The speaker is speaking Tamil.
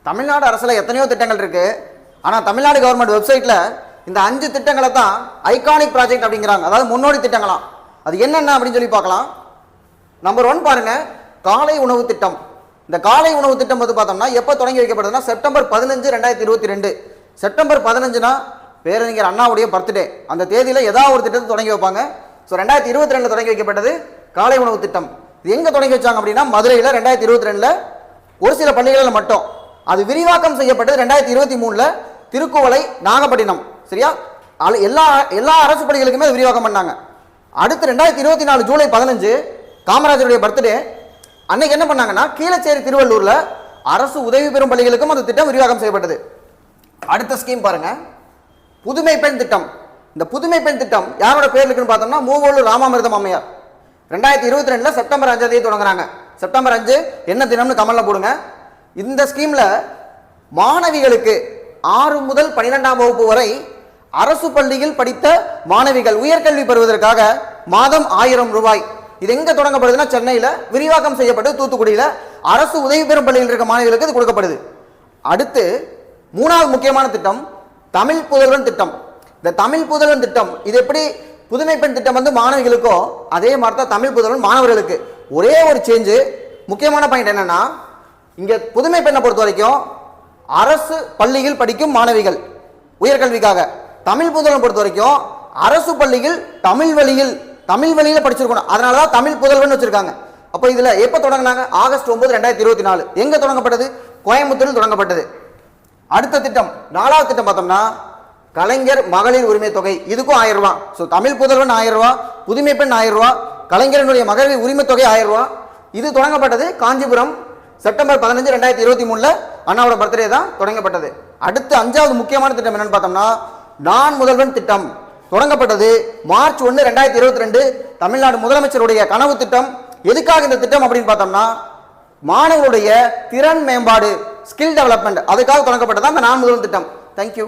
தமிழ்நாடு அரசில் எத்தனையோ திட்டங்கள் இருக்கு. ஆனால் தமிழ்நாடு கவர்மெண்ட் வெப்சைட்டில் இந்த 5 திட்டங்களை தான் ஐகானிக் ப்ராஜெக்ட் அப்படிங்கிறாங்க. அதாவது முன்னோடி திட்டங்களாம். அது என்னென்ன அப்படின்னு சொல்லி பார்க்கலாம். நம்பர் 1 பாருங்க, காலை உணவு திட்டம். இந்த காலை உணவு திட்டம் வந்து பார்த்தோம்னா எப்போ தொடங்கி வைக்கப்படுதுன்னா செப்டம்பர் 15, 2022. செப்டம்பர் 15னா பேரறிஞர் அண்ணாவுடைய பர்த்டே. அந்த தேதியில் ஏதாவது ஒரு திட்டத்தை தொடங்கி வைப்பாங்க. ஸோ 2022 தொடங்கி வைக்கப்பட்டது காலை உணவு திட்டம். இது எங்கே தொடங்கி வச்சாங்க அப்படின்னா மதுரையில் 2022 ஒரு சில பள்ளிகளில் மட்டும். அது விரிவாக்கம் செய்யப்பட்டது 2023 திருக்குவளை, நாகப்பட்டினம். சரியா? எல்லா அரசு பள்ளிகளுக்குமே அது விரிவாக்கம் பண்ணாங்க. அடுத்து 2024 ஜூலை 15 காமராஜருடைய பர்த்டே அன்னைக்கு என்ன பண்ணாங்கன்னா கீழச்சேரி, திருவள்ளூர்ல அரசு உதவி பெறும் பள்ளிகளுக்கும் அந்த திட்டம் விரிவாக்கம் செய்யப்பட்டது. அடுத்த ஸ்கீம் பாருங்க, புதுமை பெண் திட்டம். இந்த புதுமை பெண் திட்டம் யாரோட பேர் இருக்குன்னு பார்த்தோம்னா மூவலூர் ராமாமிர்தம் அம்மையார். 2022 செப்டம்பர் 5 தொடங்குறாங்க. செப்டம்பர் 5 என்ன தினம்னு கமல்ல போடுங்க. இந்த ஸ்கீம்ல மாணவிகளுக்கு 6 முதல் 12ஆம் வகுப்பு வரை அரசு பள்ளியில் படித்த மாணவிகள் உயர்கல்வி பெறுவதற்காக மாதம் 1000 ரூபாய். இது எங்க தொடங்கப்படுதுன்னா சென்னையில, விரிவாக்கம் செய்யப்பட்டு தூத்துக்குடியில அரசு உதவி பெறும் பள்ளியில் இருக்க மாணவிகளுக்கு இது கொடுக்கப்படுது. அடுத்து 3வது முக்கியமான திட்டம் தமிழ் புதல்வன் திட்டம். இந்த தமிழ் புதல்வன் திட்டம் இது எப்படி புதுமை பெண் திட்டம் வந்து மாணவிகளுக்கோ அதே மாதிரி தான் தமிழ் புதல்வன் மாணவர்களுக்கு. ஒரே ஒரு சேஞ்சு, முக்கியமான பாயிண்ட் என்னன்னா இங்க புதுமை பெண்ணை பொறுத்த வரைக்கும் அரசு பள்ளியில் படிக்கும் மாணவிகள் உயர்கல்விக்காக, தமிழ் புதல்வன் பொறுத்த வரைக்கும் அரசு பள்ளியில் தமிழ் வழியில படிச்சிருக்கணும். அதனாலதான் தமிழ் புதல்வன் வச்சிருக்காங்க. அப்ப இதுல எப்ப தொடங்கினாங்க? ஆகஸ்ட் 9, 2024. எங்க தொடங்கப்பட்டது? கோயம்புத்தூரில் தொடங்கப்பட்டது. அடுத்த திட்டம் 4வது திட்டம் பார்த்தோம்னா கலைஞர் மகளிர் உரிமை தொகை. இதுக்கும் 1000 ரூபாய். ஸோ தமிழ் புதல்வன் 1000 ரூபாய், புதுமை பெண் 1000 ரூபாய், கலைஞரனுடைய மகளிர் உரிமை தொகை 1000 ரூபாய். இது தொடங்கப்பட்டது காஞ்சிபுரம் செப்டம்பர் 15, 2023 அண்ணாவோட பர்த்டே தான் தொடங்கப்பட்டது. அடுத்து 5வது முக்கியமான திட்டம் என்னன்னு பார்த்தோம்னா நான் முதல்வன் திட்டம். தொடங்கப்பட்டது மார்ச் 1, 2022 தமிழ்நாடு முதலமைச்சருடைய கனவு திட்டம். எதுக்காக இந்த திட்டம் அப்படின்னு பார்த்தோம்னா மாணவர்களுடைய திறன் மேம்பாடு, ஸ்கில் டெவலப்மெண்ட், அதுக்காக தொடங்கப்பட்டது அந்த நான் முதல்வன் திட்டம். தேங்க்யூ.